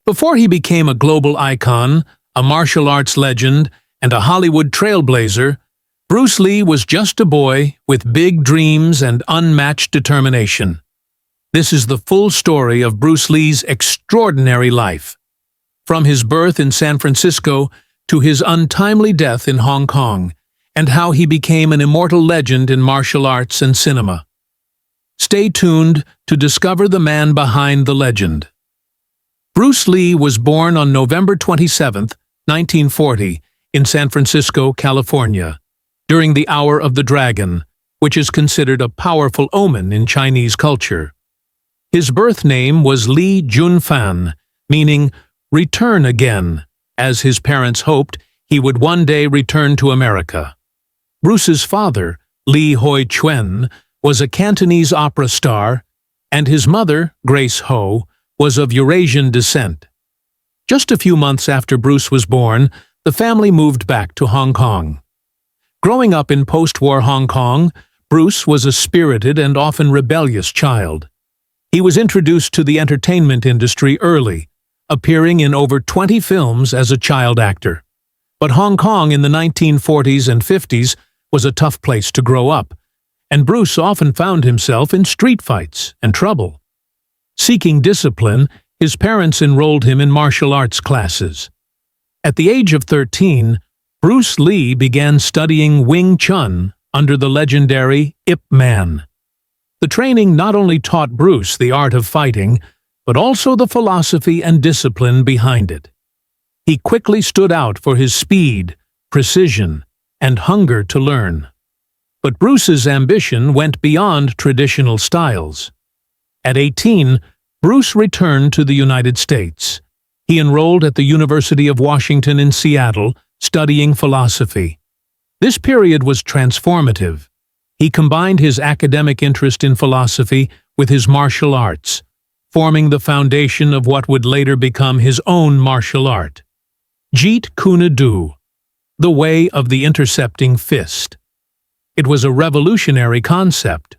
Before he became a global icon, a martial arts legend, and a Hollywood trailblazer, Bruce Lee was just a boy with big dreams and unmatched determination. This is the full story of Bruce Lee's extraordinary life. From his birth in San Francisco to his untimely death in Hong Kong, and how he became an immortal legend in martial arts and cinema. Stay tuned to discover the man behind the legend. Bruce Lee was born on November 27, 1940, in San Francisco, California, during the Hour of the Dragon, which is considered a powerful omen in Chinese culture. His birth name was Li Junfan, meaning return again, as his parents hoped he would one day return to America. Bruce's father, Li Hoi Chuen, was a Cantonese opera star, and his mother, Grace Ho, was of Eurasian descent. Just a few months after Bruce was born, the family moved back to Hong Kong. Growing up in post-war Hong Kong, Bruce was a spirited and often rebellious child. He was introduced to the entertainment industry early, appearing in over 20 films as a child actor. But Hong Kong in the 1940s and 50s was a tough place to grow up, and Bruce often found himself in street fights and trouble. Seeking discipline, his parents enrolled him in martial arts classes. At the age of 13, Bruce Lee began studying Wing Chun under the legendary Ip Man. The training not only taught Bruce the art of fighting, but also the philosophy and discipline behind it. He quickly stood out for his speed, precision, and hunger to learn. But Bruce's ambition went beyond traditional styles. At 18, Bruce returned to the United States. He enrolled at the University of Washington in Seattle, studying philosophy. This period was transformative. He combined his academic interest in philosophy with his martial arts, forming the foundation of what would later become his own martial art. Jeet Kune Do, the way of the intercepting fist. It was a revolutionary concept.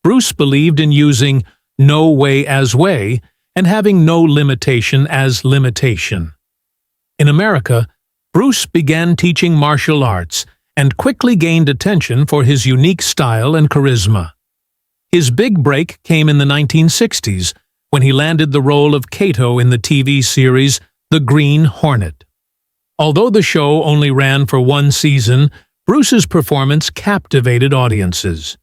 Bruce believed in using no way as way and having no limitation as limitation. In America, Bruce began teaching martial arts and quickly gained attention for his unique style and charisma. His big break came in the 1960s when he landed the role of Kato in the TV series The Green Hornet. Although the show only ran for one season, Bruce's performance captivated audiences.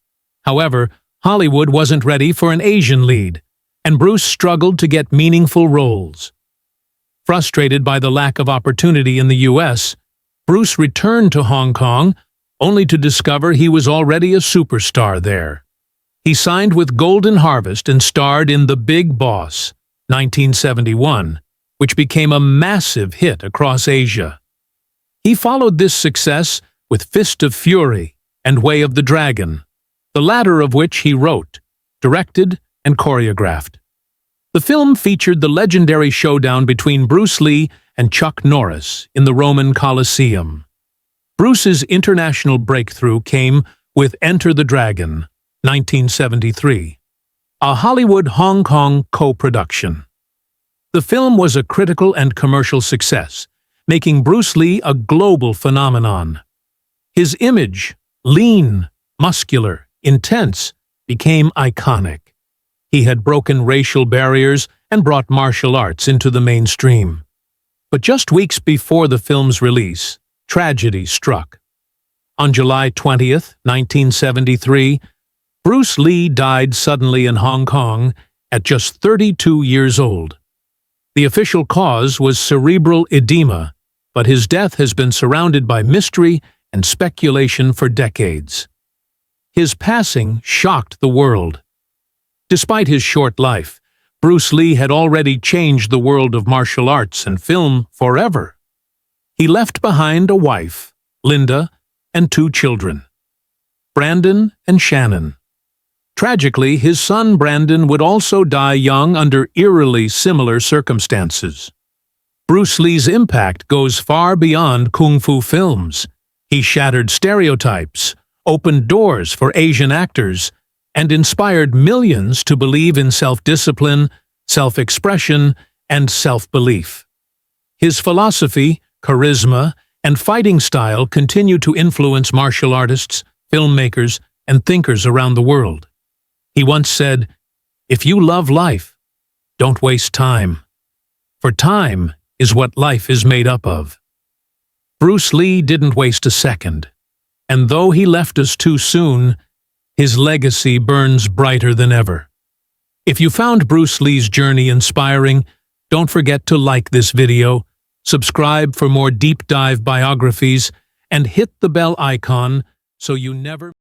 However, Hollywood wasn't ready for an Asian lead, and Bruce struggled to get meaningful roles. Frustrated by the lack of opportunity in the U.S., Bruce returned to Hong Kong, only to discover he was already a superstar there. He signed with Golden Harvest and starred in The Big Boss, 1971, which became a massive hit across Asia. He followed this success with Fist of Fury and Way of the Dragon, the latter of which he wrote, directed, and choreographed. The film featured the legendary showdown between Bruce Lee and Chuck Norris in the Roman Colosseum. Bruce's international breakthrough came with Enter the Dragon, 1973, a Hollywood-Hong Kong co-production. The film was a critical and commercial success, making Bruce Lee a global phenomenon. His image, lean, muscular, intense, became iconic. He had broken racial barriers and brought martial arts into the mainstream. But just weeks before the film's release, tragedy struck. On July 20, 1973, Bruce Lee died suddenly in Hong Kong at just 32 years old. The official cause was cerebral edema, but his death has been surrounded by mystery and speculation for decades. His passing shocked the world. Despite his short life, Bruce Lee had already changed the world of martial arts and film forever. He left behind a wife, Linda, and 2 children, Brandon and Shannon. Tragically, his son Brandon would also die young under eerily similar circumstances. Bruce Lee's impact goes far beyond kung fu films. He shattered stereotypes, opened doors for Asian actors, and inspired millions to believe in self-discipline, self-expression, and self-belief. His philosophy, charisma, and fighting style continue to influence martial artists, filmmakers, and thinkers around the world. He once said, "If you love life, don't waste time, for time is what life is made up of." Bruce Lee didn't waste a second, and though he left us too soon, his legacy burns brighter than ever. If you found Bruce Lee's journey inspiring, don't forget to like this video, subscribe for more deep dive biographies, and hit the bell icon so you never